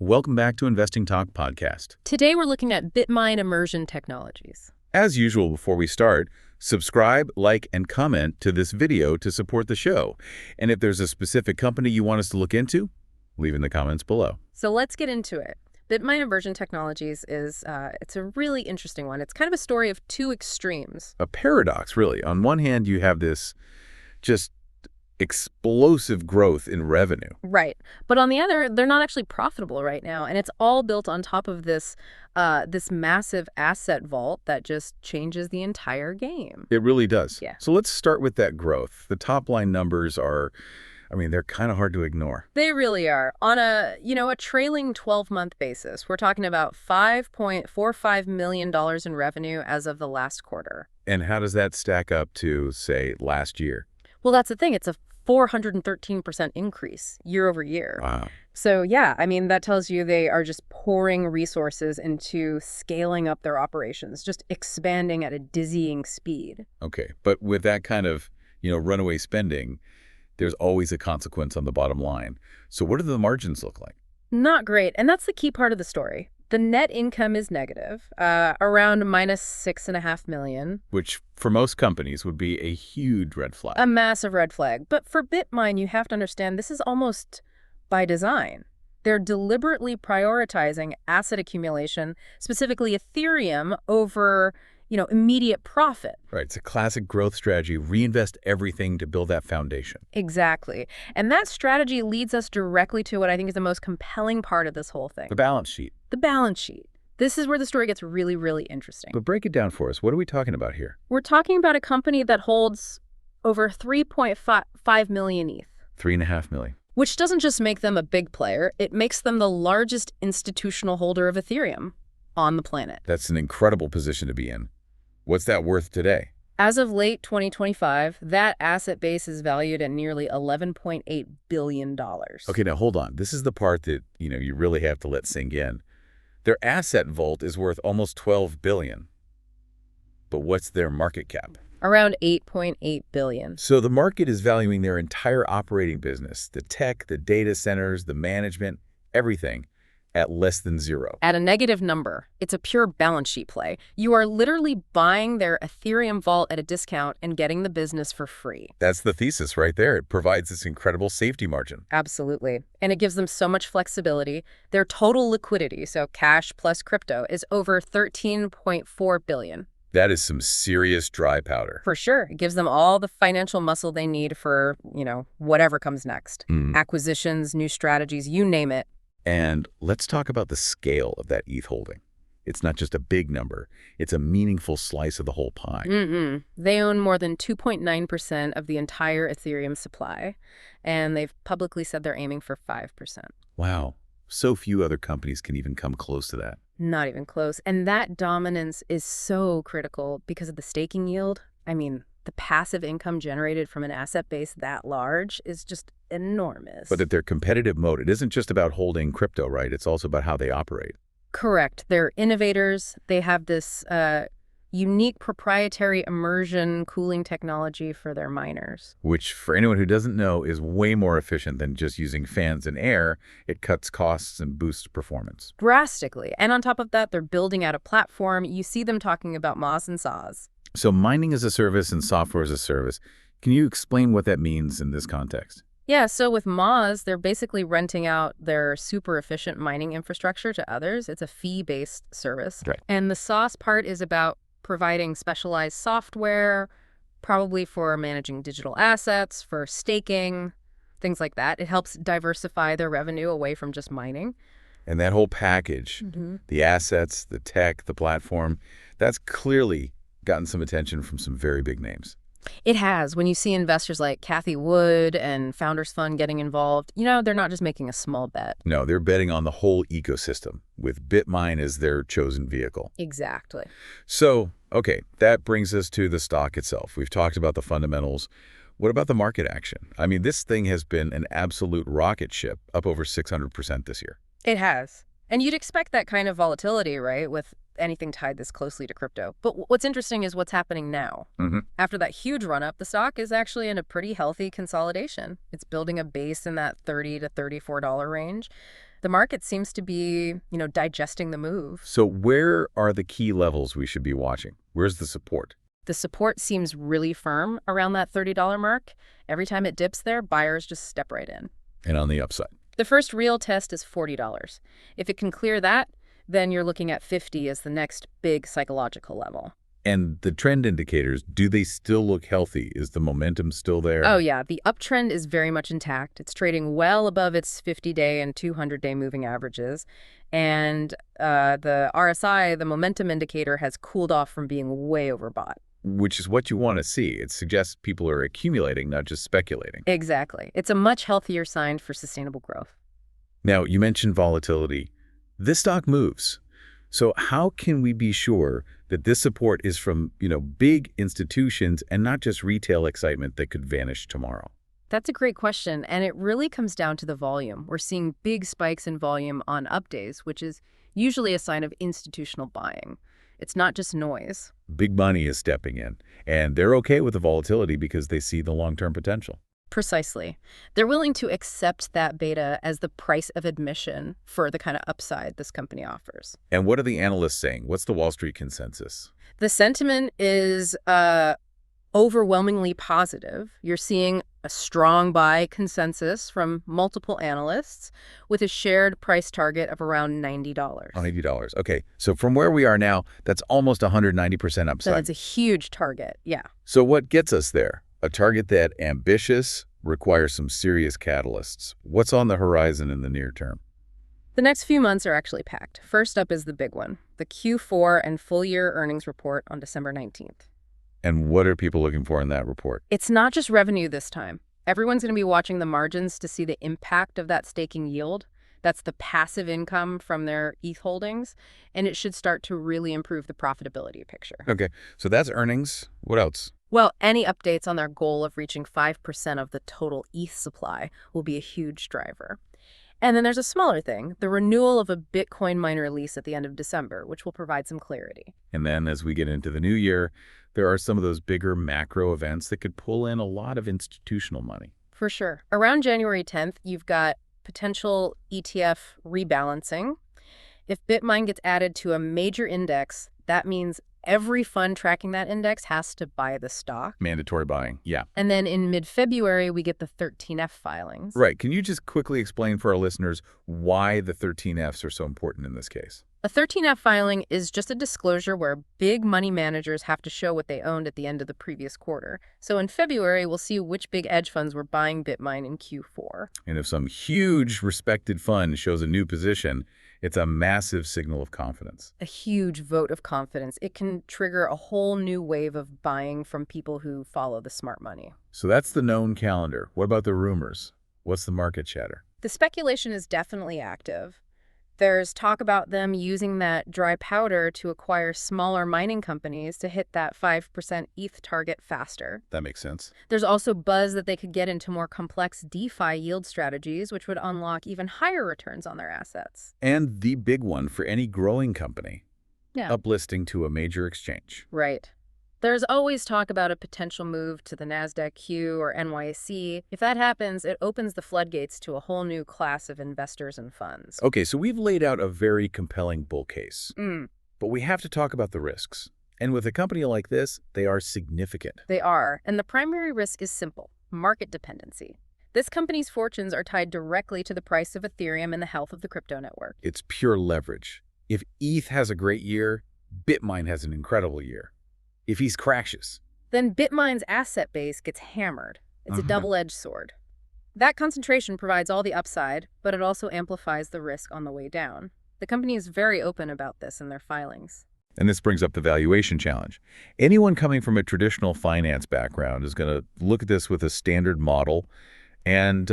Welcome back to Investing Talk Podcast. Today we're looking at Bitmine immersion technologies. As usual, before we start, subscribe, like, and comment to this video to support the show. And if there's a specific company you want us to look into, leave in the comments below. So let's get into it. Bitmine immersion technologies is it's a really interesting one. It's kind of a story of two extremes. A paradox, really. On one hand, you have this just explosive growth in revenue. Right. But on the other, they're not actually profitable right now. And it's all built on top of this this massive asset vault that just changes the entire game. It really does. Yeah. So let's start with that growth. The top line numbers are, they're kind of hard to ignore. They really are. On a trailing 12-month basis, we're talking about $5.45 million in revenue as of the last quarter. And how does that stack up to, say, last year? Well, that's the thing. It's a 413% increase year over year. Wow. So, yeah, that tells you they are just pouring resources into scaling up their operations, just expanding at a dizzying speed. Okay. But with that kind of, runaway spending, there's always a consequence on the bottom line. So what do the margins look like? Not great. And that's the key part of the story. The net income is negative, around minus $6.5 million. Which, for most companies, would be a huge red flag. A massive red flag. But for Bitmine, you have to understand this is almost by design. They're deliberately prioritizing asset accumulation, specifically Ethereum, over immediate profit. Right. It's a classic growth strategy. Reinvest everything to build that foundation. Exactly. And that strategy leads us directly to what I think is the most compelling part of this whole thing. The balance sheet. The balance sheet. This is where the story gets really, really interesting. But break it down for us. What are we talking about here? We're talking about a company that holds over 3.5 million ETH. 3.5 million. Which doesn't just make them a big player, it makes them the largest institutional holder of Ethereum on the planet. That's an incredible position to be in. What's that worth today? As of late 2025, that asset base is valued at nearly $11.8 billion. Okay, now hold on. This is the part that, you really have to let sink in. Their asset vault is worth almost $12 billion. But what's their market cap? Around $8.8 billion. So the market is valuing their entire operating business, the tech, the data centers, the management, everything, at less than zero. At a negative number. It's a pure balance sheet play. You are literally buying their Ethereum vault at a discount and getting the business for free. That's the thesis right there. It provides this incredible safety margin. Absolutely. And it gives them so much flexibility. Their total liquidity, so cash plus crypto, is over $13.4 billion. That is some serious dry powder. For sure. It gives them all the financial muscle they need for, whatever comes next. Acquisitions, new strategies, you name it. And let's talk about the scale of that ETH holding. It's not just a big number. It's a meaningful slice of the whole pie. They own more than 2.9% of the entire Ethereum supply, and they've publicly said they're aiming for 5%. Wow. So few other companies can even come close to that. Not even close. And that dominance is so critical because of the staking yield. The passive income generated from an asset base that large is just enormous. But at their competitive mode, it isn't just about holding crypto, right? It's also about how they operate. Correct. They're innovators. They have this unique proprietary immersion cooling technology for their miners. Which, for anyone who doesn't know, is way more efficient than just using fans and air. It cuts costs and boosts performance. Drastically. And on top of that, they're building out a platform. You see them talking about Moz and Saws. So mining as a service and software as a service. Can you explain what that means in this context? Yeah, so with Moz, they're basically renting out their super efficient mining infrastructure to others. It's a fee-based service. Right. And the sauce part is about providing specialized software, probably for managing digital assets, for staking, things like that. It helps diversify their revenue away from just mining. And that whole package, the assets, the tech, the platform, that's clearly gotten some attention from some very big names. It has. When you see investors like Cathie Wood and Founders Fund getting involved, they're not just making a small bet. No, they're betting on the whole ecosystem, with Bitmine as their chosen vehicle. Exactly. So, okay, that brings us to the stock itself. We've talked about the fundamentals. What about the market action? This thing has been an absolute rocket ship, up over 600% this year. It has. And you'd expect that kind of volatility, right, with anything tied this closely to crypto. But what's interesting is what's happening now. After that huge run-up, the stock is actually in a pretty healthy consolidation. It's building a base in that $30 to $34 range. The market seems to be, digesting the move. So where are the key levels we should be watching? Where's the support? The support seems really firm around that $30 mark. Every time it dips there, buyers just step right in. And on the upside? The first real test is $40. If it can clear that, then you're looking at 50 as the next big psychological level. And the trend indicators, do they still look healthy? Is the momentum still there? Oh, yeah. The uptrend is very much intact. It's trading well above its 50-day and 200-day moving averages. And the RSI, the momentum indicator, has cooled off from being way overbought. Which is what you want to see. It suggests people are accumulating, not just speculating. Exactly. It's a much healthier sign for sustainable growth. Now, you mentioned volatility. This stock moves. So how can we be sure that this support is from, big institutions and not just retail excitement that could vanish tomorrow? That's a great question, and it really comes down to the volume. We're seeing big spikes in volume on up days, which is usually a sign of institutional buying. It's not just noise. Big money is stepping in, and they're okay with the volatility because they see the long-term potential. Precisely. They're willing to accept that beta as the price of admission for the kind of upside this company offers. And what are the analysts saying? What's the Wall Street consensus? The sentiment is overwhelmingly positive. You're seeing a strong buy consensus from multiple analysts with a shared price target of around $90. $90. Okay, so from where we are now, that's almost 190% upside. So that's a huge target, yeah. So what gets us there? A target that ambitious, requires some serious catalysts. What's on the horizon in the near term? The next few months are actually packed. First up is the big one, the Q4 and full-year earnings report on December 19th. And what are people looking for in that report? It's not just revenue this time. Everyone's going to be watching the margins to see the impact of that staking yield. That's the passive income from their ETH holdings, and it should start to really improve the profitability picture. Okay, so that's earnings. What else? Well, any updates on their goal of reaching 5% of the total ETH supply will be a huge driver. And then there's a smaller thing, the renewal of a Bitcoin miner lease at the end of December, which will provide some clarity. And then as we get into the new year, there are some of those bigger macro events that could pull in a lot of institutional money. For sure. Around January 10th, you've got potential ETF rebalancing. If BitMine gets added to a major index, that means every fund tracking that index has to buy the stock. Mandatory buying, yeah. And then in mid-February, we get the 13F filings. Right. Can you just quickly explain for our listeners why the 13Fs are so important in this case? A 13F filing is just a disclosure where big money managers have to show what they owned at the end of the previous quarter. So in February, we'll see which big hedge funds were buying BitMine in Q4. And if some huge respected fund shows a new position, it's a massive signal of confidence. A huge vote of confidence. It can trigger a whole new wave of buying from people who follow the smart money. So that's the known calendar. What about the rumors? What's the market chatter? The speculation is definitely active. There's talk about them using that dry powder to acquire smaller mining companies to hit that 5% ETH target faster. That makes sense. There's also buzz that they could get into more complex DeFi yield strategies, which would unlock even higher returns on their assets. And the big one for any growing company, uplisting to a major exchange. Right. There's always talk about a potential move to the Nasdaq Q or NYSE. If that happens, it opens the floodgates to a whole new class of investors and funds. Okay, so we've laid out a very compelling bull case. But we have to talk about the risks. And with a company like this, they are significant. They are. And the primary risk is simple: market dependency. This company's fortunes are tied directly to the price of Ethereum and the health of the crypto network. It's pure leverage. If ETH has a great year, BitMine has an incredible year. If ETH crashes, then BitMine's asset base gets hammered. It's a double-edged sword. That concentration provides all the upside, but it also amplifies the risk on the way down. The company is very open about this in their filings. And this brings up the valuation challenge. Anyone coming from a traditional finance background is going to look at this with a standard model and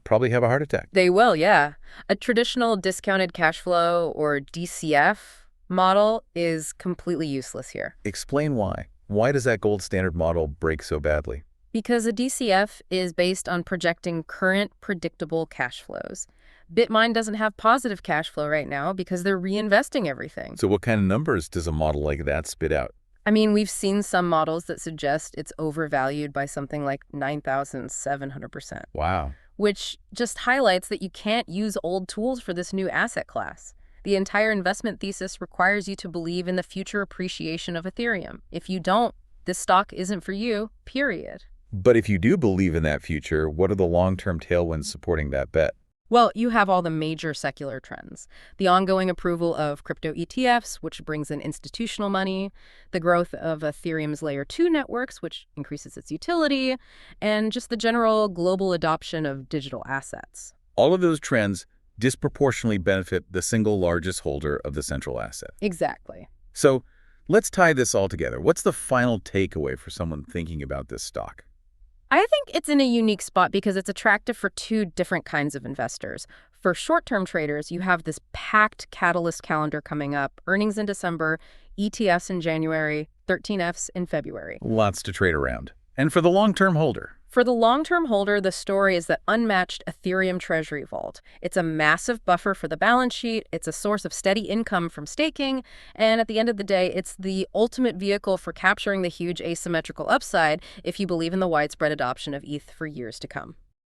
probably have a heart attack. They will, yeah. A traditional discounted cash flow, or DCF, model is completely useless here. Explain why. Why does that gold standard model break so badly? Because a DCF is based on projecting current predictable cash flows. BitMine doesn't have positive cash flow right now because they're reinvesting everything. So what kind of numbers does a model like that spit out? I mean, we've seen some models that suggest it's overvalued by something like 9,700%. Wow. which just highlights that you can't use old tools for this new asset class. The entire investment thesis requires you to believe in the future appreciation of Ethereum. If you don't, this stock isn't for you, period. But if you do believe in that future, what are the long-term tailwinds supporting that bet? Well, you have all the major secular trends. The ongoing approval of crypto ETFs, which brings in institutional money, the growth of Ethereum's Layer 2 networks, which increases its utility, and just the general global adoption of digital assets. All of those trends disproportionately benefit the single largest holder of the central asset. Exactly. So let's tie this all together. What's the final takeaway for someone thinking about this stock? I think it's in a unique spot because it's attractive for two different kinds of investors. For short-term traders, you have this packed catalyst calendar coming up, earnings in December, ETFs in January, 13Fs in February. Lots to trade around. And for the long-term holder? For the long-term holder, the story is that unmatched Ethereum Treasury Vault. It's a massive buffer for the balance sheet, it's a source of steady income from staking, and at the end of the day, it's the ultimate vehicle for capturing the huge asymmetrical upside if you believe in the widespread adoption of ETH for years to come.